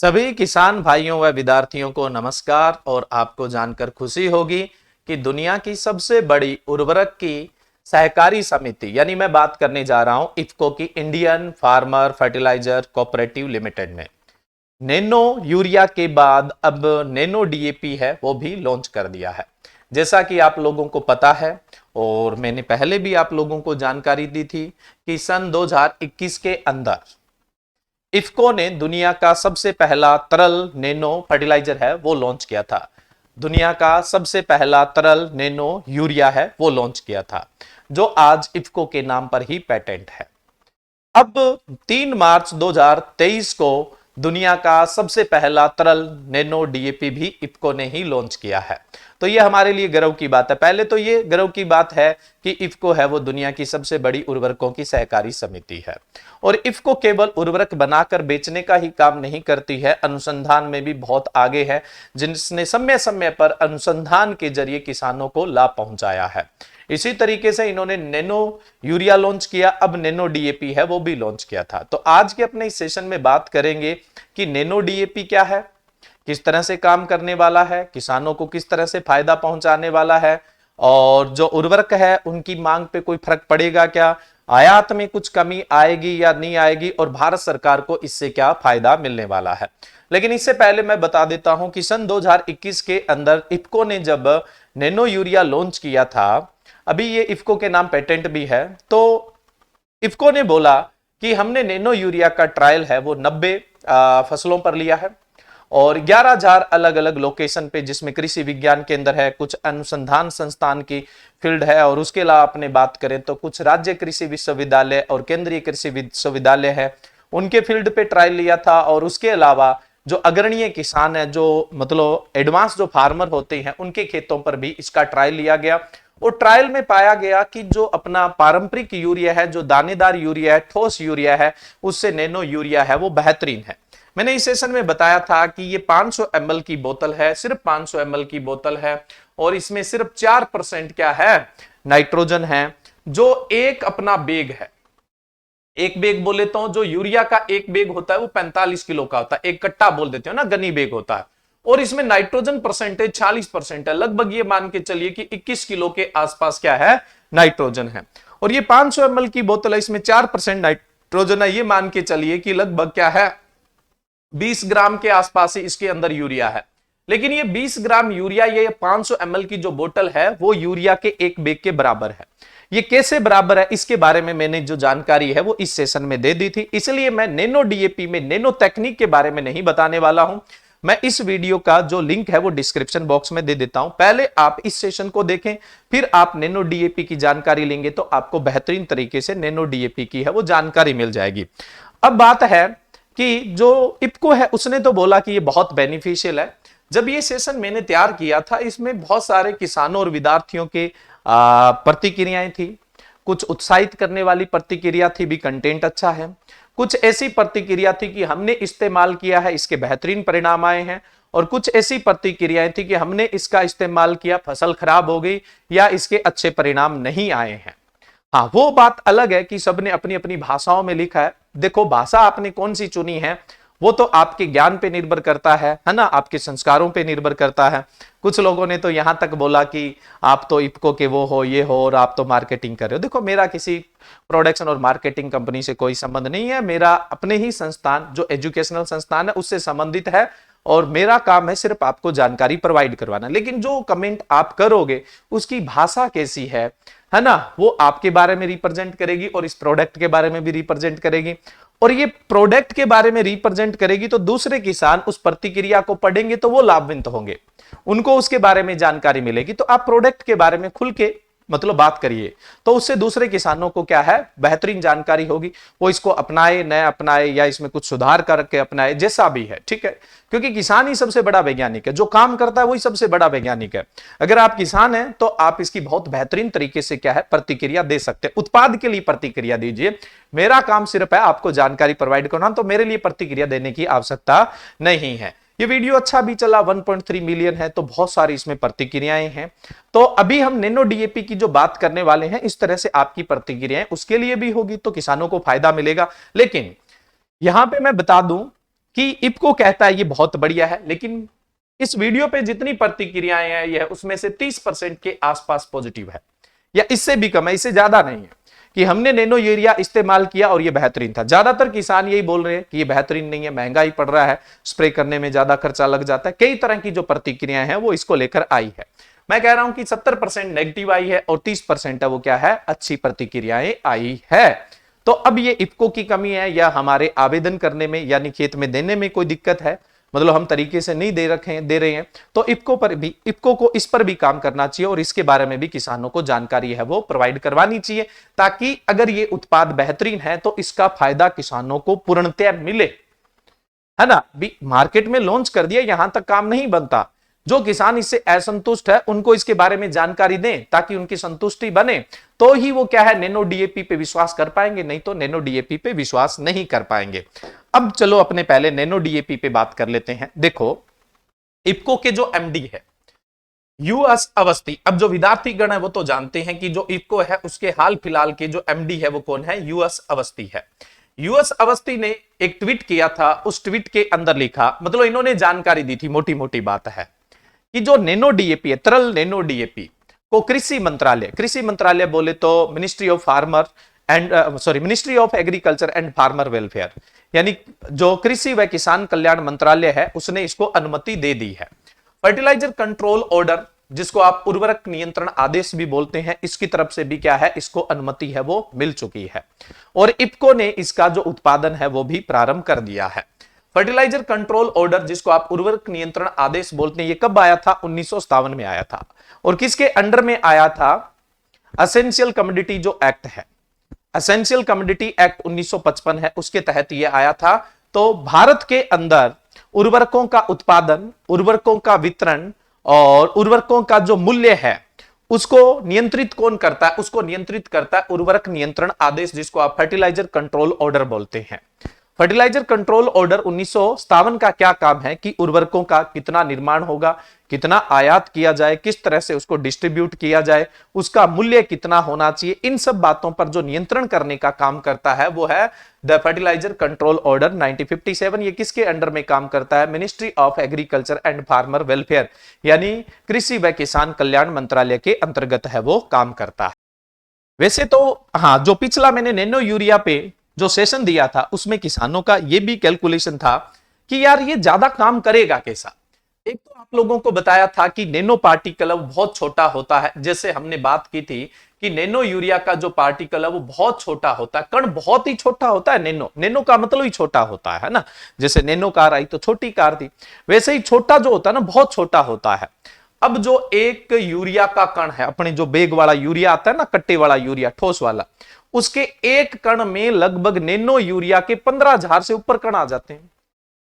सभी किसान भाइयों व विद्यार्थियों को नमस्कार। और आपको जानकर खुशी होगी कि दुनिया की सबसे बड़ी उर्वरक की सहकारी समिति यानी मैं बात करने जा रहा हूं इफ्को की, Indian farmer fertiliser cooperative limited ने नैनो यूरिया के बाद अब नैनो डीएपी है वो भी लॉन्च कर दिया है। जैसा कि आप लोगों को पता है और मैंने पहले भी आप लोगों को जानकारी दी थी कि सन 2021 के अंदर इफ्को ने दुनिया का सबसे पहला तरल नैनो फर्टिलाइजर है वो लॉन्च किया था। दुनिया का सबसे पहला तरल नैनो यूरिया है वो लॉन्च किया था, जो आज इफ्को के नाम पर ही पेटेंट है। अब 3 मार्च 2023 को दुनिया का सबसे पहला तरल नैनो डीएपी भी इफ्को ने ही लॉन्च किया है। तो ये हमारे लिए गर्व की बात है। पहले तो ये गर्व की बात है कि इफ्को है वो दुनिया की सबसे बड़ी उर्वरकों की सहकारी समिति है। और इफ्को केवल उर्वरक बनाकर बेचने का ही काम नहीं करती है, अनुसंधान में भी बहुत आगे है, जिसने समय समय पर अनुसंधान के जरिए किसानों को लाभ पहुंचाया है। इसी तरीके से इन्होंने नैनो यूरिया लॉन्च किया, अब नैनो डीएपी है वो भी लॉन्च किया था। तो आज के अपने इस सेशन में बात करेंगे कि नैनो डीएपी क्या है, किस तरह से काम करने वाला है, किसानों को किस तरह से फायदा पहुंचाने वाला है, और जो उर्वरक है उनकी मांग पे कोई फर्क पड़ेगा क्या, आयात में कुछ कमी आएगी या नहीं आएगी, और भारत सरकार को इससे क्या फायदा मिलने वाला है। लेकिन इससे पहले मैं बता देता हूं कि सन 2021 के अंदर इफ्को ने जब नैनो यूरिया लॉन्च किया था, अभी ये इफ्को के नाम पेटेंट भी है, तो इफ्को ने बोला कि हमने नैनो यूरिया का ट्रायल है वो 90 फसलों पर लिया है और 11,000 अलग अलग लोकेशन पे, जिसमें कृषि विज्ञान केंद्र है, कुछ अनुसंधान संस्थान की फील्ड है, और उसके अलावा अपने बात करें तो कुछ राज्य कृषि विश्वविद्यालय और केंद्रीय कृषि विश्वविद्यालय है, उनके फील्ड पे ट्रायल लिया था। और उसके अलावा जो अग्रणीय किसान है, जो मतलब एडवांस जो फार्मर होते हैं, उनके खेतों पर भी इसका ट्रायल लिया गया। और ट्रायल में पाया गया कि जो अपना पारंपरिक यूरिया है, जो दानेदार यूरिया है, ठोस यूरिया है, उससे नैनो यूरिया है वो बेहतरीन है। मैंने इस सेशन में बताया था कि ये 500 ml की बोतल है, सिर्फ 500 ml की बोतल है, और इसमें सिर्फ 4% क्या है, नाइट्रोजन है, जो एक अपना बैग है। एक बैग बोले तो जो यूरिया का एक बैग होता है वो 45 किलो का होता है, एक कट्टा बोल देते हो ना, गनी बैग होता है, और इसमें नाइट्रोजन परसेंटेज 40% है। लगभग ये मान के चलिए कि 21 किलो के आसपास क्या है, नाइट्रोजन है। और ये 500 ml की बोतल है, इसमें 4% नाइट्रोजन है, ये मान के चलिए कि लगभग क्या है, 20 ग्राम के आसपास ही इसके अंदर यूरिया है। लेकिन ये 20 ग्राम यूरिया, ये 500 ml की जो बोतल है वो यूरिया के एक बैग के बराबर है। ये कैसे बराबर है, इसके बारे में मैंने जो जानकारी है वो इस सेशन में दे दी थी, इसलिए मैं नैनो डीएपी में नैनो टेक्निक के बारे में नहीं बताने वाला हूं। मैं इस वीडियो का जो लिंक है वो डिस्क्रिप्शन बॉक्स में दे देता हूं, पहले आप इस सेशन को देखें, फिर आप नैनो डीएपी की जानकारी लेंगे तो आपको बेहतरीन तरीके से नैनो डीएपी की है वो जानकारी मिल जाएगी। अब बात है कि जो इफ्को है उसने तो बोला कि ये बहुत बेनिफिशियल है। जब ये सेशन मैंने तैयार किया था, इसमें बहुत सारे किसानों और विद्यार्थियों के प्रतिक्रियाएं थी, कुछ उत्साहित करने वाली प्रतिक्रिया थी भी, कंटेंट अच्छा है, कुछ ऐसी प्रतिक्रिया थी कि हमने इस्तेमाल किया है, इसके बेहतरीन परिणाम आए हैं, और कुछ ऐसी प्रतिक्रियाएं थी कि हमने इसका इस्तेमाल किया, फसल खराब हो गई या इसके अच्छे परिणाम नहीं आए हैं। हाँ, वो बात अलग है कि सबने अपनी अपनी भाषाओं में लिखा है। देखो, भाषा आपने कौन सी चुनी है वो तो आपके ज्ञान पे निर्भर करता है ना, आपके संस्कारों पे निर्भर करता है। कुछ लोगों ने तो यहां तक बोला कि आप तो इफ्को के वो हो, ये हो, और आप तो मार्केटिंग कर रहे हो। देखो, मेरा किसी प्रोडक्शन और मार्केटिंग कंपनी से कोई संबंध नहीं है, मेरा अपने ही संस्थान जो एजुकेशनल संस्थान है उससे संबंधित है, और मेरा काम है सिर्फ आपको जानकारी प्रोवाइड करवाना। लेकिन जो कमेंट आप करोगे उसकी भाषा कैसी है ना, वो आपके बारे में रिप्रेजेंट करेगी और इस प्रोडक्ट के बारे में भी रिप्रेजेंट करेगी। और ये प्रोडक्ट के बारे में रिप्रेजेंट करेगी तो दूसरे किसान उस प्रतिक्रिया को पढ़ेंगे तो वो लाभान्वित होंगे, उनको उसके बारे में जानकारी मिलेगी। तो आप प्रोडक्ट के बारे में खुल के मतलब बात करिए, तो उससे दूसरे किसानों को क्या है, बेहतरीन जानकारी होगी, वो इसको अपनाए न अपनाए या इसमें कुछ सुधार करके अपनाए, जैसा भी है, ठीक है। क्योंकि किसान ही सबसे बड़ा वैज्ञानिक है, जो काम करता है वही सबसे बड़ा वैज्ञानिक है। अगर आप किसान हैं तो आप इसकी बहुत बेहतरीन तरीके से क्या है, प्रतिक्रिया दे सकते हैं। उत्पाद के लिए प्रतिक्रिया दीजिए, मेरा काम सिर्फ है आपको जानकारी प्रोवाइड करना, तो मेरे लिए प्रतिक्रिया देने की आवश्यकता नहीं है। ये वीडियो अच्छा भी चला, 1.3 मिलियन है, तो बहुत सारी इसमें प्रतिक्रियाएं हैं। तो अभी हम नैनो डीएपी की जो बात करने वाले हैं, इस तरह से आपकी प्रतिक्रियाएं उसके लिए भी होगी तो किसानों को फायदा मिलेगा। लेकिन यहां पे मैं बता दूं कि इफको कहता है ये बहुत बढ़िया है, लेकिन इस वीडियो पे जितनी प्रतिक्रियाएं आई है उसमें से 30% के आसपास पॉजिटिव है, या इससे भी कम है, इससे ज्यादा नहीं है, कि हमने नैनो यूरिया इस्तेमाल किया और ये बेहतरीन था। ज्यादातर किसान यही बोल रहे हैं कि ये बेहतरीन नहीं है, महंगा ही पड़ रहा है, स्प्रे करने में ज्यादा खर्चा लग जाता है। कई तरह की जो प्रतिक्रियाएं हैं वो इसको लेकर आई है। मैं कह रहा हूं कि 70% नेगेटिव आई है और 30% है वो क्या है, अच्छी प्रतिक्रियाएं आई है। तो अब ये इफको की कमी है या हमारे आवेदन करने में यानी खेत में देने में कोई दिक्कत है, मतलब हम तरीके से नहीं दे रहे हैं, तो इफको को इस पर भी काम करना चाहिए और इसके बारे में भी किसानों को जानकारी है वो प्रोवाइड करवानी चाहिए, ताकि अगर ये उत्पाद बेहतरीन है तो इसका फायदा किसानों को पूर्णतः मिले, है ना। भी मार्केट में लॉन्च कर दिया, यहां तक काम नहीं बनता। जो किसान इससे असंतुष्ट है उनको इसके बारे में जानकारी दें ताकि उनकी संतुष्टि बने, तो ही वो क्या है, नैनो डीएपी पे विश्वास कर पाएंगे, नहीं तो नैनो डीएपी पे विश्वास नहीं कर पाएंगे। अब चलो अपने पहले नैनो डीएपी पे बात कर लेते हैं। देखो इफको के जो एमडी है यूएस अवस्थी, अब जो विद्यार्थी गण है वो तो जानते हैं कि जो इफको है उसके हाल फिलहाल के जो एमडी है वो कौन है, यूएस अवस्थी है। यूएस अवस्थी ने एक ट्वीट किया था, उस ट्वीट के अंदर लिखा, मतलब इन्होंने जानकारी दी थी, मोटी मोटी बात है कि जो नैनो डीएपी है, तरल नैनो डीएपी को कृषि मंत्रालय बोले तो ministry of agriculture and farmer welfare, यानी जो कृषि व किसान कल्याण मंत्रालय है उसने इसको अनुमति दे दी है। फर्टिलाइजर कंट्रोल ऑर्डर, जिसको आप उर्वरक नियंत्रण आदेश भी बोलते हैं, इसकी तरफ से भी क्या है, इसको अनुमति है वो मिल चुकी है और इफको ने इसका जो उत्पादन है वो भी प्रारंभ कर दिया है। फर्टिलाइजर कंट्रोल ऑर्डर, जिसको आप उर्वरक नियंत्रण आदेश बोलते हैं, ये कब आया था, 1957 में आया था और किसके अंडर में आया था, एसेंशियल कमोडिटी जो एक्ट है, एसेंशियल कमोडिटी एक्ट 1955 है, उसके तहत ये आया था। तो भारत के अंदर उर्वरकों का उत्पादन, उर्वरकों का वितरण और उर्वरकों का जो मूल्य है उसको नियंत्रित कौन करता है, उसको नियंत्रित करता है उर्वरक नियंत्रण आदेश, जिसको आप फर्टिलाइजर कंट्रोल ऑर्डर बोलते हैं। फर्टिलाइजर कंट्रोल ऑर्डर 1957 का क्या काम है कि उर्वरकों का कितना निर्माण होगा, कितना आयात किया जाए, किस तरह से उसको डिस्ट्रीब्यूट किया जाए, उसका मूल्य कितना होना चाहिए, इन सब बातों पर जो नियंत्रण करने का काम करता है वो है द फर्टिलाइजर कंट्रोल ऑर्डर 1957। ये किसके अंडर में काम करता है, ministry of agriculture and farmer welfare, यानी कृषि व किसान कल्याण मंत्रालय के अंतर्गत है वो काम करता है। वैसे तो हाँ, जो पिछला मैंने नैनो यूरिया पे जो सेशन दिया था उसमें किसानों का ये भी कैलकुलेशन था कि यार ये ज्यादा काम करेगा कैसा। एक तो आप लोगों को बताया था कि नैनो पार्टिकल बहुत छोटा होता है, जैसे हमने बात की थी कि नैनो यूरिया का जो पार्टिकल है वो बहुत छोटा होता है, कण बहुत ही छोटा होता है। नैनो का मतलब ही छोटा होता है ना, जैसे नैनो कार आई तो छोटी कार थी, वैसे ही छोटा जो होता है ना बहुत छोटा होता है। अब जो एक यूरिया का कण है, अपने जो बैग वाला यूरिया आता है ना, कट्टे वाला यूरिया, ठोस वाला, उसके एक कण में लगभग नैनो यूरिया के 15,000 से ऊपर कण आ जाते हैं।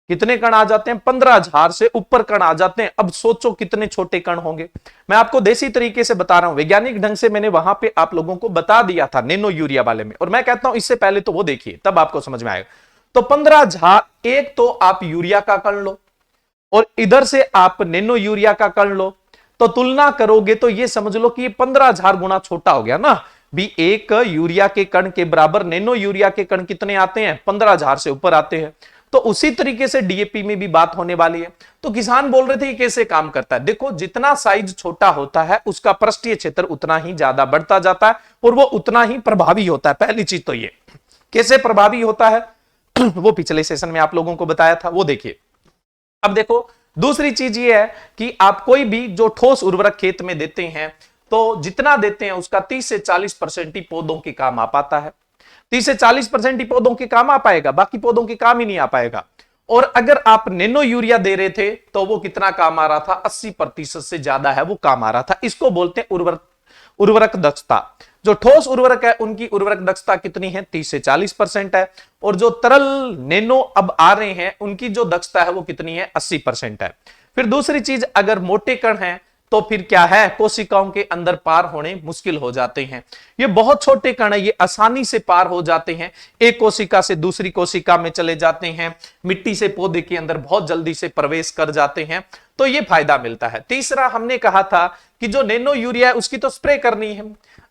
कितने कण आ जाते हैं, 15,000 से ऊपर कण आ जाते हैं। अब सोचो कितने छोटे कण होंगे। मैं आपको देसी तरीके से बता रहा हूं, वैज्ञानिक ढंग से मैंने वहां पे आप लोगों को बता दिया था नैनो यूरिया वाले में, और मैं कहता हूं इससे पहले तो वो देखिए तब आपको समझ में आएगा। तो 15,000, एक तो आप यूरिया का कण लो और इधर से आप नैनो यूरिया का कण लो, तो तुलना करोगे तो ये समझ लो कि ये 15,000 गुना छोटा हो गया ना। भी एक यूरिया के कण के बराबर नैनो यूरिया के कण कितने आते हैं, 15,000 से ऊपर आते हैं। तो उसी तरीके से डीएपी में भी बात होने वाली है। तो किसान बोल रहे थे कि कैसे काम करता है। देखो, जितना साइज छोटा होता है उसका पृष्ठीय क्षेत्र उतना ही ज्यादा बढ़ता जाता है और वो उतना ही प्रभावी होता है। पहली चीज तो ये कैसे प्रभावी होता है वो पिछले सेशन में आप लोगों को बताया था, वो देखिए। अब देखो, दूसरी चीज ये है कि आप कोई भी जो ठोस उर्वरक खेत में देते हैं तो जितना देते हैं उसका 30 से 40% ही पौधों के काम आ पाता है। 30 से 40% ही पौधों के काम आ पाएगा, बाकी पौधों के काम ही नहीं आ पाएगा। और अगर आप नैनो यूरिया दे रहे थे तो वो कितना काम आ रहा था, 80% से ज्यादा है वो काम आ रहा था। इसको बोलते हैं उर्वरक दक्षता। जो ठोस उर्वरक है उनकी उर्वरक दक्षता कितनी है, 30 से 40% है, और जो तरल नैनो अब आ रहे हैं उनकी जो दक्षता है वो कितनी है, 80% है। फिर दूसरी चीज, अगर मोटे कण हैं तो फिर क्या है, कोशिकाओं के अंदर पार होने मुश्किल हो जाते हैं। ये बहुत छोटे कण है, ये आसानी से पार हो जाते हैं, एक कोशिका से दूसरी कोशिका में चले जाते हैं, मिट्टी से पौधे के अंदर बहुत जल्दी से प्रवेश कर जाते हैं, तो ये फायदा मिलता है। तीसरा, हमने कहा था कि जो नैनो यूरिया है उसकी तो स्प्रे करनी है।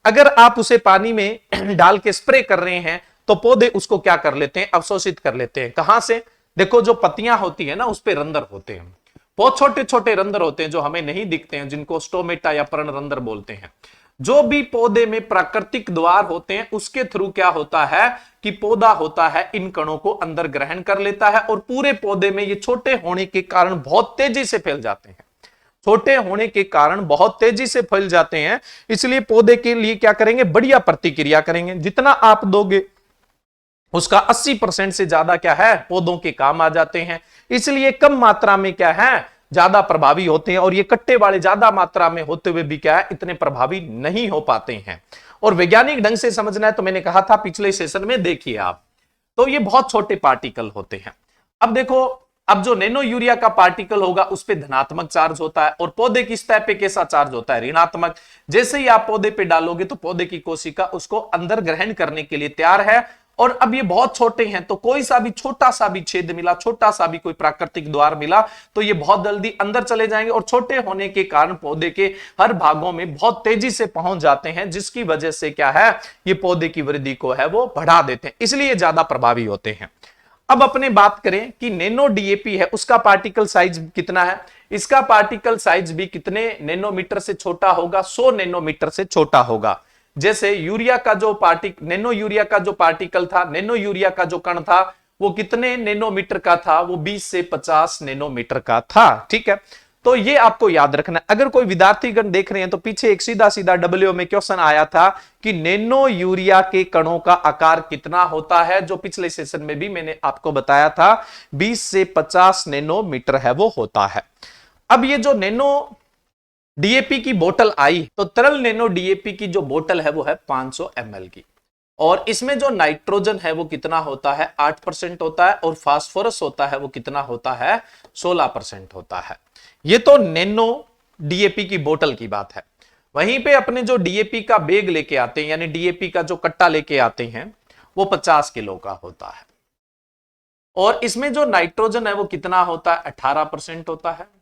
अगर आप उसे पानी में डाल के स्प्रे कर रहे हैं तो पौधे उसको क्या कर लेते हैं, अवशोषित कर लेते हैं। कहां से, देखो जो पत्तियां होती है ना उस पे रंध्र होते हैं, बहुत छोटे छोटे रंध्र होते हैं जो हमें नहीं दिखते हैं, जिनको स्टोमेटा या पर्णरंध्र बोलते हैं। जो भी पौधे में प्राकृतिक द्वार होते हैं उसके थ्रू क्या होता है कि पौधा होता है इन कणों को अंदर ग्रहण कर लेता है, और पूरे पौधे में ये छोटे होने के कारण बहुत तेजी से फैल जाते हैं, छोटे होने के कारण बहुत तेजी से फैल जाते हैं। इसलिए पौधे के लिए क्या करेंगे, बढ़िया प्रतिक्रिया करेंगे, जितना आप दोगे उसका 80% से ज्यादा क्या है पौधों के काम आ जाते हैं। इसलिए कम मात्रा में क्या है ज्यादा प्रभावी होते हैं, और ये कट्टे वाले ज्यादा मात्रा में होते हुए भी क्या है इतने प्रभावी नहीं हो पाते हैं। और वैज्ञानिक ढंग से समझना है तो मैंने कहा था पिछले सेशन में, देखिए आप, तो ये बहुत छोटे पार्टिकल होते हैं। अब देखो, अब जो नैनो यूरिया का पार्टिकल होगा उस पे धनात्मक चार्ज होता है, और पौधे की सतह पे कैसा चार्ज होता है, ऋणात्मक। जैसे ही आप पौधे पे डालोगे तो पौधे की कोशिका उसको अंदर ग्रहण करने के लिए तैयार है। और अब ये बहुत छोटे हैं तो कोई सा भी छोटा सा भी छेद मिला, छोटा सा भी कोई प्राकृतिक द्वार मिला तो ये बहुत जल्दी अंदर चले जाएंगे, और छोटे होने के कारण पौधे के हर भागों में बहुत तेजी से पहुंच जाते हैं, जिसकी वजह से क्या है ये पौधे की वृद्धि को है वो बढ़ा देते हैं, इसलिए ज्यादा प्रभावी होते हैं। अब अपने बात करें कि नैनो डीएपी है उसका पार्टिकल साइज कितना है। इसका पार्टिकल साइज भी कितने नैनोमीटर से छोटा होगा, 100 नैनोमीटर से छोटा होगा। जैसे यूरिया का जो नैनो यूरिया का जो पार्टिकल था, नैनो यूरिया का जो कण था वो कितने नैनोमीटर का था, वो 20 से 50 नैनोमीटर का था। ठीक है, तो ये आपको याद रखना है। अगर कोई विद्यार्थीगण देख रहे हैं तो पीछे एक सीधा सीधा डब्ल्यू में क्वेश्चन आया था कि नैनो यूरिया के कणों का आकार कितना होता है, जो पिछले सेशन में भी मैंने आपको बताया था 20 से 50 नैनोमीटर है वो होता है। अब ये जो नैनो डीएपी की बोतल आई तो तरल नैनो डीएपी की जो बोतल है वो है 500 ml की, और इसमें जो नाइट्रोजन है वो कितना होता है 8% होता है, और फास्फोरस होता है वो कितना होता है 16% होता है। ये तो नैनो डीएपी की बोतल की बात है। वहीं पे अपने जो डीएपी का बैग लेके आते हैं, यानी डीएपी का जो कट्टा लेके आते हैं वो 50 किलो का होता है, और इसमें जो नाइट्रोजन है वो कितना होता है 18% होता है,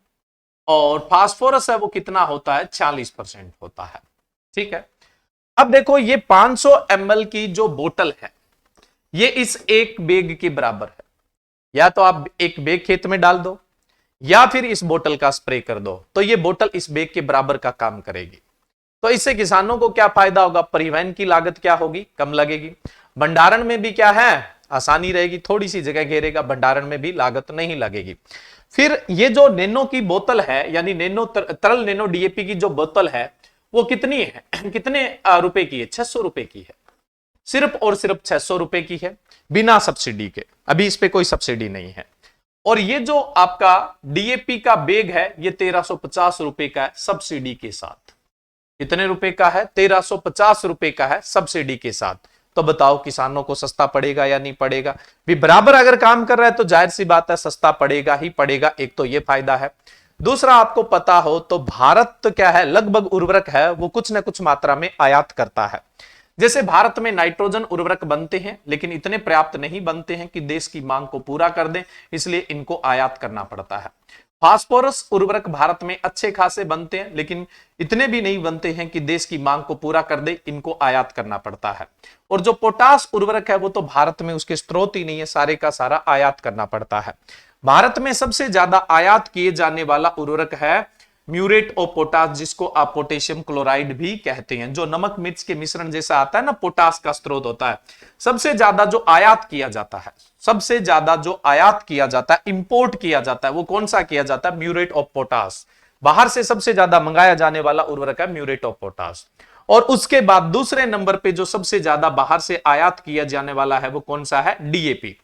और फास्फोरस है वो कितना होता है 40% होता है। ठीक है, अब देखो ये 500 ml की जो बोतल है ये इस एक बैग के बराबर है। या तो आप एक बैग खेत में डाल दो या फिर इस बोतल का स्प्रे कर दो, तो ये बोतल इस बैग के बराबर का काम करेगी। तो इससे किसानों को क्या फायदा होगा, परिवहन की लागत क्या होगी, कम लगेगी। भंडारण में भी क्या है आसानी रहेगी, थोड़ी सी जगह घेरेगा, भंडारण में भी लागत नहीं लगेगी। फिर ये जो नैनो की बोतल है, यानी नैनो तरल नैनो डीएपी की जो बोतल है वो कितनी है कितने रुपए की है, 600 रुपए की है, सिर्फ और सिर्फ 600 रुपए की है, बिना सब्सिडी के। अभी इस पे कोई सब्सिडी नहीं है। और ये जो आपका डीएपी का बैग है ये 1350 रुपए का है सब्सिडी के साथ। कितने रुपए का है, 1350 रुपए का है सब्सिडी के साथ। तो बताओ किसानों को सस्ता पड़ेगा या नहीं पड़ेगा, भी बराबर अगर काम कर रहा है तो जाहिर सी बात है सस्ता पड़ेगा ही पड़ेगा। एक तो ये फायदा है। दूसरा आपको पता हो तो भारत तो क्या है लगभग उर्वरक है वो कुछ ना कुछ मात्रा में आयात करता है। जैसे भारत में नाइट्रोजन उर्वरक बनते हैं लेकिन इतने पर्याप्त नहीं बनते हैं कि देश की मांग को पूरा कर दें, इसलिए इनको आयात करना पड़ता है। फास्फोरस उर्वरक भारत में अच्छे खासे बनते हैं लेकिन इतने भी नहीं बनते हैं कि देश की मांग को पूरा कर दे, इनको आयात करना पड़ता है। और जो पोटास उर्वरक है वो तो भारत में उसके स्रोत ही नहीं है, सारे का सारा आयात करना पड़ता है। भारत में सबसे ज्यादा आयात किए जाने वाला उर्वरक है म्यूरेट ऑफ पोटास, जिसको आप पोटेशियम क्लोराइड भी कहते हैं, जो नमक मिर्च के मिश्रण जैसा आता है ना, पोटास का स्रोत होता है। सबसे ज्यादा जो आयात किया जाता है, सबसे ज्यादा जो आयात किया जाता है, इंपोर्ट किया जाता है, वो कौन सा किया जाता है, म्यूरेट ऑफ पोटास। बाहर से सबसे ज्यादा मंगाया जाने वाला उर्वरक है म्यूरेट ऑफ पोटास। और उसके बाद दूसरे नंबर पे जो सबसे ज्यादा बाहर से आयात किया जाने वाला है वो कौन सा है, डीएपी।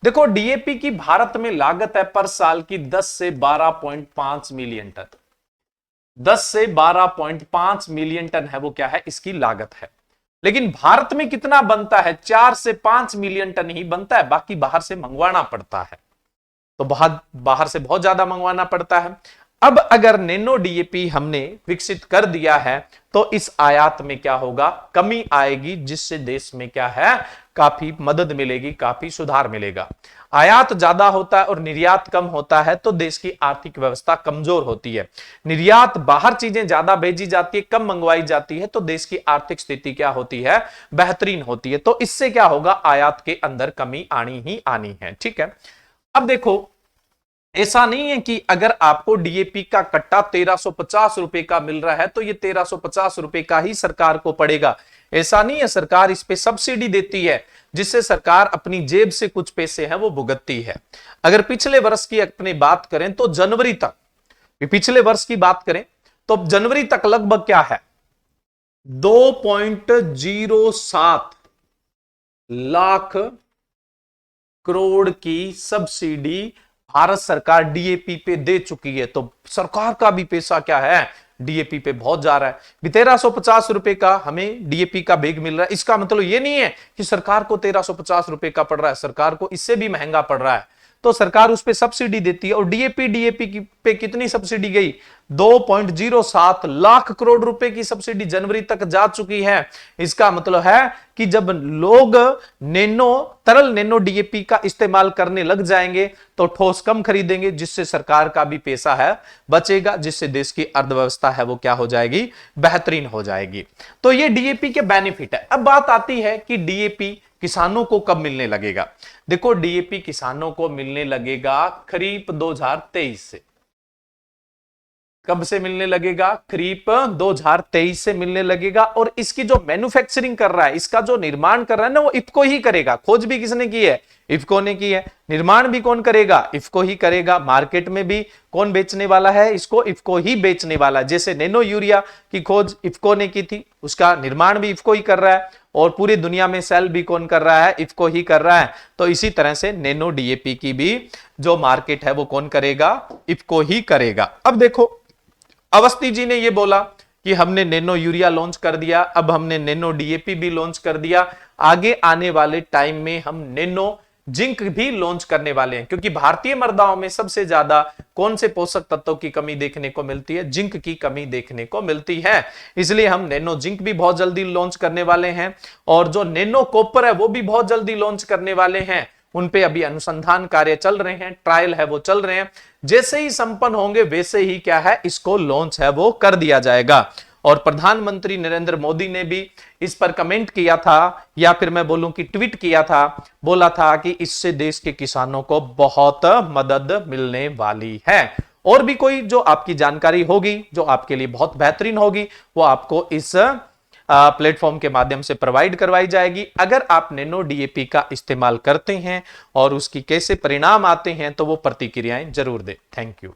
देखो डीएपी की भारत में लागत है पर साल की 10 से 12.5 मिलियन टन। 10 से 12.5 मिलियन टन है वो क्या है, इसकी लागत है। लेकिन भारत में कितना बनता है, 4 से 5 मिलियन टन ही बनता है, बाकी बाहर से मंगवाना पड़ता है। तो बाहर से बहुत ज्यादा मंगवाना पड़ता है। अब अगर नैनो डीएपी हमने विकसित कर दिया है तो इस आयात में क्या होगा, कमी आएगी, जिससे देश में क्या है काफी मदद मिलेगी, काफी सुधार मिलेगा। आयात ज्यादा होता है और निर्यात कम होता है तो देश की आर्थिक व्यवस्था कमजोर होती है। निर्यात बाहर चीजें ज्यादा भेजी जाती है, कम मंगवाई जाती है, तो देश की आर्थिक स्थिति क्या होती है, बेहतरीन होती है। तो इससे क्या होगा, आयात के अंदर कमी आनी ही आनी है। ठीक है, अब देखो, ऐसा नहीं है कि अगर आपको डीएपी का कट्टा 1350 रुपए का मिल रहा है तो ये 1350 रुपए का ही सरकार को पड़ेगा। ऐसा नहीं है, सरकार इस पे सब्सिडी देती है जिससे सरकार अपनी जेब से कुछ पैसे हैं वो भुगतती है। अगर पिछले वर्ष की अपनी बात करें तो जनवरी तक, पिछले वर्ष की बात करें तो जनवरी तक लगभग क्या है, 2.07 लाख करोड़ की सब्सिडी भारत सरकार डीएपी पे दे चुकी है। तो सरकार का भी पैसा क्या है, डीएपी पे बहुत जा रहा है। 1350 रुपए का हमें डीएपी का बैग मिल रहा है, इसका मतलब ये नहीं है कि सरकार को 1350 रुपए का पड़ रहा है, सरकार को इससे भी महंगा पड़ रहा है। तो सरकार उस पे सब्सिडी देती है। और डीएपी पे कितनी सब्सिडी गई, 2.07 लाख करोड़ रुपए की सब्सिडी जनवरी तक जा चुकी है। इसका मतलब है कि जब लोग तरल नैनो डीएपी का इस्तेमाल करने लग जाएंगे तो ठोस कम खरीदेंगे, जिससे सरकार का भी पैसा है बचेगा, जिससे देश की अर्थव्यवस्था है वो क्या हो जाएगी, बेहतरीन हो जाएगी। तो ये डीएपी के बेनिफिट है। अब बात आती है कि डीएपी किसानों को कब मिलने लगेगा। देखो, डीएपी किसानों को मिलने लगेगा खरीफ 2023 से। कब से मिलने लगेगा, खरीफ 2023 से मिलने लगेगा। और इसकी जो मैन्युफैक्चरिंग कर रहा है, इसका जो निर्माण कर रहा है ना, वो इफको ही करेगा। खोज भी किसने की है, इफको ने की है। निर्माण भी कौन करेगा, इफको ही करेगा। मार्केट में भी कौन बेचने वाला है इसको, इफको ही बेचने वाला है। जैसे नैनो यूरिया की खोज इफको ने की थी, उसका निर्माण भी इफको ही कर रहा है। और पूरी दुनिया में सेल भी कौन कर रहा है, इफको ही कर रहा है। तो इसी तरह से नैनो डीएपी की भी जो मार्केट है वो कौन करेगा, इफको ही करेगा। अब देखो, अवस्थी जी ने ये बोला कि हमने नैनो यूरिया लॉन्च कर दिया, अब हमने नैनो डीएपी भी लॉन्च कर दिया, आगे आने वाले टाइम में हम नैनो जिंक भी लॉन्च करने वाले हैं। क्योंकि भारतीय मृदाओं में सबसे ज्यादा कौन से पोषक तत्वों की कमी देखने को मिलती है, जिंक की कमी देखने को मिलती है। इसलिए हम नैनो जिंक भी बहुत जल्दी लॉन्च करने वाले हैं। और जो नैनो कॉपर है वो भी बहुत जल्दी लॉन्च करने वाले हैं। उन पे अभी अनुसंधान कार्य चल रहे हैं, ट्रायल है वो चल रहे हैं। जैसे ही संपन्न होंगे वैसे ही क्या है, इसको लॉन्च है वो कर दिया जाएगा। और प्रधानमंत्री नरेंद्र मोदी ने भी इस पर कमेंट किया था, या फिर मैं बोलूं कि ट्वीट किया था, बोला था कि इससे देश के किसानों को बहुत मदद मिलने वाली है। और भी कोई जो आपकी जानकारी होगी जो आपके लिए बहुत बेहतरीन होगी, वो आपको इस प्लेटफॉर्म के माध्यम से प्रोवाइड करवाई जाएगी। अगर आप नैनो डीएपी का इस्तेमाल करते हैं और उसकी कैसे परिणाम आते हैं तो वो प्रतिक्रियाएं जरूर दें। Thank you.